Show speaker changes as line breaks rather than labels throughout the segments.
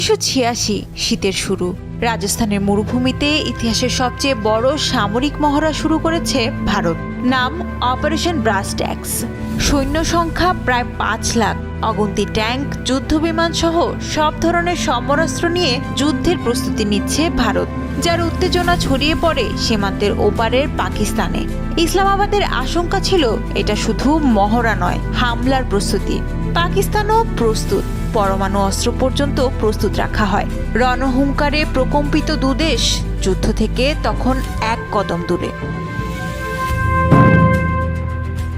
1986 শীতের শুরু। রাজস্থানের মরুভূমিতে ইতিহাসের সবচেয়ে বড় সামরিক মহড়া শুরু করেছে ভারত। নাম অপারেশন ব্রাস ট্যাক্স। সৈন্য সংখ্যা প্রায় 5 লাখ। অগুন্তি ট্যাঙ্ক, যুদ্ধ বিমান সহ সব ধরনের সমরাস্ত্র নিয়ে যুদ্ধের প্রস্তুতি নিচ্ছে ভারত, যার উত্তেজনা ছড়িয়ে পড়ে সীমান্তের ওপারের পাকিস্তানে। ইসলামাবাদের আশঙ্কা ছিল এটা শুধু মহড়া নয়, হামলার প্রস্তুতি। পাকিস্তানও প্রস্তুত, পরমাণু অস্ত্র পর্যন্ত প্রস্তুত রাখা হয়। রণহুঙ্কারে প্রকম্পিত দুদেশ যুদ্ধ থেকে তখন এক কদম দূরে।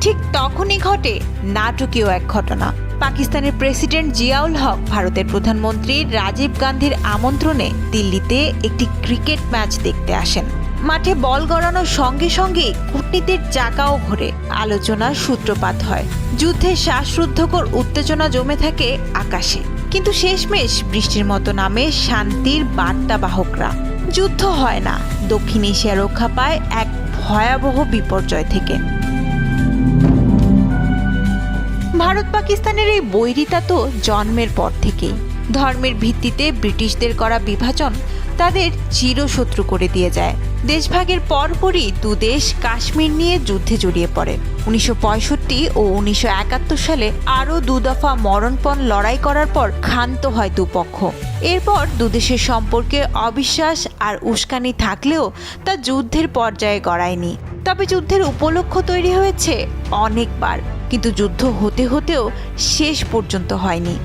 ঠিক তখনই ঘটে নাটকীয় এক ঘটনা। পাকিস্তানের প্রেসিডেন্ট জিয়াউল হক ভারতের প্রধানমন্ত্রী রাজীব গান্ধীর আমন্ত্রণে দিল্লিতে একটি ক্রিকেট ম্যাচ দেখতে আসেন। মাঠে বল গড়ানোর সঙ্গে সঙ্গে কূটনীতির চাকাও ঘোরে, আলোচনার সূত্রপাত হয়। যুদ্ধের শ্বাসরুদ্ধকর উত্তেজনা জমে থাকে আকাশে, কিন্তু শেষমেশ বৃষ্টির মতো নামে শান্তির বার্তাবাহকরা। যুদ্ধ হয় না, দক্ষিণ এশিয়া রক্ষা পায় এক ভয়াবহ বিপর্যয় থেকে। ভারত পাকিস্তানের এই বৈরিতা তো জন্মের পর থেকেই। ধর্মের ভিত্তিতে ব্রিটিশদের করা বিভাজন তাদের চিরশত্রু করে দিয়ে যায়। দেশভাগের পরপরই দুদেশ কাশ্মীর নিয়ে যুদ্ধে জড়িয়ে পড়ে। 1965 ও 1971 সালে আরও দুদফা মরণপণ লড়াই করার পর ক্ষান্ত হয় দুপক্ষ। এরপর দুদেশের সম্পর্কে অবিশ্বাস আর উস্কানি থাকলেও তা যুদ্ধের পর্যায়ে গড়ায়নি। তবে যুদ্ধের উপলক্ষ তৈরি হয়েছে অনেকবার, কিন্তু যুদ্ধ হতে হতেও শেষ পর্যন্ত হয়নি।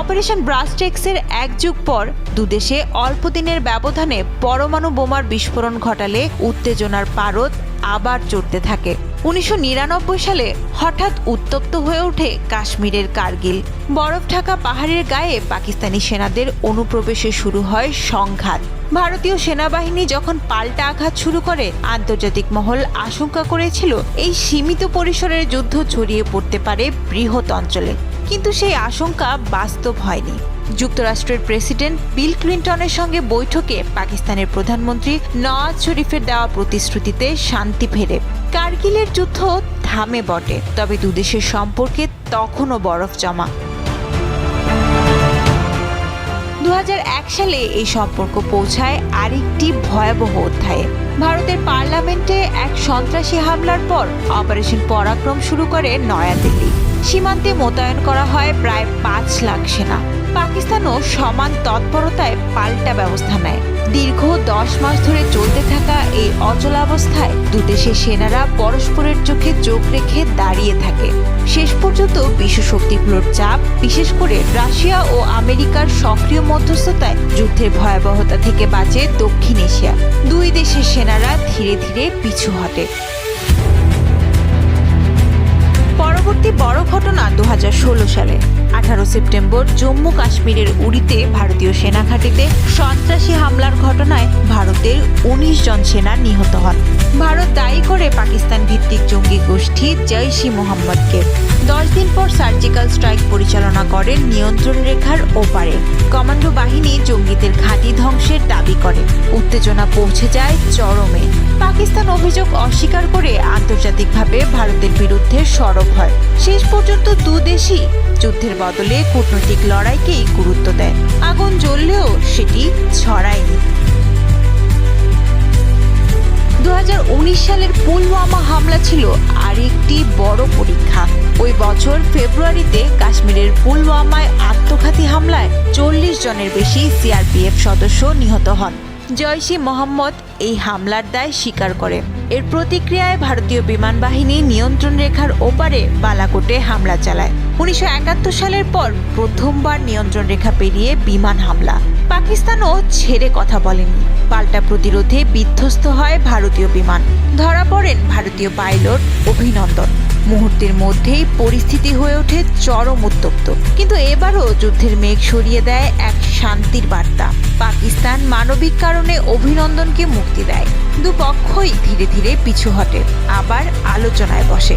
অপারেশন ব্রাস ট্যাক্সের এক যুগ পর দুদেশে অল্প দিনের ব্যবধানে পরমাণু বোমার বিস্ফোরণ ঘটালে উত্তেজনার পারদ আবার চড়তে থাকে। 1999 সালে হঠাৎ উত্তপ্ত হয়ে ওঠে কাশ্মীরের কার্গিল। বরফ ঢাকা পাহাড়ের গায়ে পাকিস্তানি সেনাদের অনুপ্রবেশে শুরু হয় সংঘাত। ভারতীয় সেনাবাহিনী যখন পাল্টা আঘাত শুরু করে, আন্তর্জাতিক মহল আশঙ্কা করেছিল এই সীমিত পরিসরের যুদ্ধ ছড়িয়ে পড়তে পারে বৃহৎ অঞ্চলে। কিন্তু সেই আশঙ্কা বাস্তব হয়নি। যুক্তরাষ্ট্রের প্রেসিডেন্ট বিল ক্লিন্টনের সঙ্গে বৈঠকে পাকিস্তানের প্রধানমন্ত্রী নওয়াজ শরীফের দেওয়া প্রতিশ্রুতিতে শান্তি ফেরে। কার্গিলের যুদ্ধ থামে বটে, তবে দুদেশের সম্পর্কে তখনও বরফ জমা। 2001 সালে এই সম্পর্ক পৌঁছায় আরেকটি ভয়াবহ অধ্যায়ে। ভারতের পার্লামেন্টে এক সন্ত্রাসী হামলার পর অপারেশন পরাক্রম শুরু করে নয়াদিল্লি। সীমান্তে মোতায়েন করা হয় প্রায় 5 লাখ সেনা। পাকিস্তানও সমান তৎপরতায় পাল্টা ব্যবস্থা নেয়। দীর্ঘ 10 মাস ধরে চলতে থাকা এই অচলাবস্থায় দুদেশের সেনারা পরস্পরের চোখে চোখ রেখে দাঁড়িয়ে থাকে। শেষ পর্যন্ত বিশ্বশক্তিগুলোর চাপ, বিশেষ করে রাশিয়া ও আমেরিকার সক্রিয় মধ্যস্থতায় যুদ্ধের ভয়াবহতা থেকে বাঁচে দক্ষিণ এশিয়া। দুই দেশের সেনারা ধীরে ধীরে পিছু হটে। পরবর্তী বড় ঘটনা 2016 সালে 18 সেপ্টেম্বর জম্মু কাশ্মীরের উরিতে ভারতীয় সেনা ঘাঁটিতে সন্ত্রাসী হামলার ঘটনায় ভারতের 19 জন সেনা নিহত হন। ভারত দায়ী করে পাকিস্তান ভিত্তিক জঙ্গি গোষ্ঠী জৈশ-ই-মোহাম্মদকে। 10 দিন পর সার্জিক্যাল স্ট্রাইক পরিচালনা করেন নিয়ন্ত্রণ রেখার ওপারে। কমান্ডো বাহিনী জঙ্গিদের ঘাঁটি ধ্বংসের দাবি করে। উত্তেজনা পৌঁছে যায় চরমে। পাকিস্তান অভিযোগ অস্বীকার করে আন্তর্জাতিকভাবে ভারতের বিরুদ্ধে সরব হয়। শেষ পর্যন্ত দুদেশই যুদ্ধের বদলে কূটনৈতিক লড়াইকেই গুরুত্ব দেয়। আগুন জ্বললেও সেটি ছড়ায়নি। 2019 সালের পুলওয়ামা হামলা ছিল আরেকটি বড় পরীক্ষা। ওই বছর ফেব্রুয়ারিতে কাশ্মীরের পুলওয়ামায় আত্মঘাতী হামলায় 40 জনের বেশি সিআরপিএফ সদস্য নিহত হন। জৈশ-ই-মোহাম্মদ এই হামলার দায় স্বীকার করে। এর প্রতিক্রিয়ায় ভারতীয় বিমান বাহিনী নিয়ন্ত্রণ রেখার ওপারে বালাকোটে হামলা চালায়। 1971 সালের পর প্রথমবার নিয়ন্ত্রণ রেখা পেরিয়ে বিমান হামলা। পাকিস্তানও ছেড়ে কথা বলেনি। পাল্টা প্রতিরোধে বিধ্বস্ত হয় ভারতীয় বিমান। ধরা পড়েন ভারতীয় পাইলট অভিনন্দন। মুহূর্তের মধ্যেই পরিস্থিতি হয়ে ওঠে চরম উত্তপ্ত। কিন্তু এবারও যুদ্ধের মেঘ সরিয়ে দেয় এক শান্তির বার্তা। পাকিস্তান মানবিক কারণে অভিনন্দনকে মুক্তি দেয়। দুপক্ষই ধীরে ধীরে পিছু হটে, আবার আলোচনায় বসে।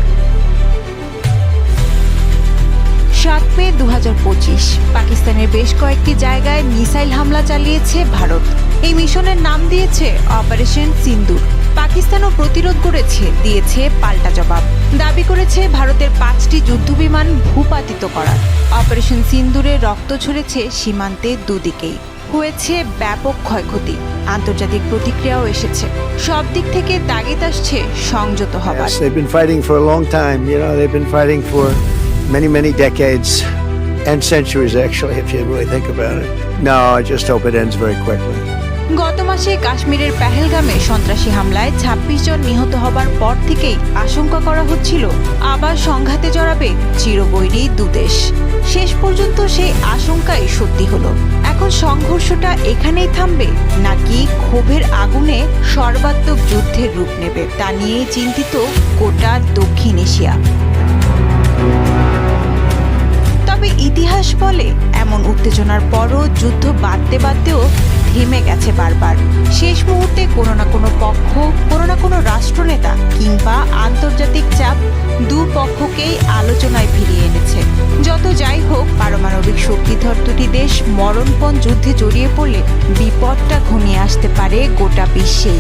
7 মে 2025 পাকিস্তানের বেশ কয়েকটি জায়গায় মিসাইল হামলা চালিয়েছে ভারত। এই মিশনের নাম দিয়েছে অপারেশন সিন্দুর। পাকিস্তানও প্রতিরোধ করেছে, দিয়েছে পাল্টা জবাব। দাবি করেছে ভারতের 5টি যুদ্ধবিমান ভূপাতিত করার। অপারেশন সিন্দুরে রক্ত ঝরেছে সীমান্তে দুদিকেই, হয়েছে ব্যাপক ক্ষয়ক্ষতি। আন্তর্জাতিক প্রতিক্রিয়াও এসেছে। সব দিক থেকে তাগিদ আসছে সংযত হবার।
Yes, they've been fighting for a long time. They've been fighting for many decades and centuries, actually, if you really think about it. No, I just hope it ends very quickly.
গত মাসে কাশ্মীরের পেহেলগামে সন্ত্রাসী হামলায় 26 জন নিহত হবার পর থেকেই আশঙ্কা করা হচ্ছিল আবার সংঘাতে জড়াবে চিরবৈরী দুদেশ। শেষ পর্যন্ত সেই আশঙ্কাই সত্যি হলো। এখন সংঘর্ষটা এখানেই থামবে নাকি ক্ষোভের আগুনে সর্বাত্মক যুদ্ধের রূপ নেবে তা নিয়ে চিন্তিত গোটা দক্ষিণ এশিয়া। তবে ইতিহাস বলে এমন উত্তেজনার পরও যুদ্ধ বাড়তেও থেমে গেছে বারবার। শেষ মুহূর্তে কোনো না কোনো পক্ষ, কোনো না কোনো রাষ্ট্রনেতা কিংবা আন্তর্জাতিক চাপ দুপক্ষকেই আলোচনায় ফিরিয়ে এনেছে। যত যাই হোক, পারমাণবিক শক্তিধর দুটি দেশ মরণপণ যুদ্ধে জড়িয়ে পড়লে বিপদটা ঘনিয়ে আসতে পারে গোটা বিশ্বেই।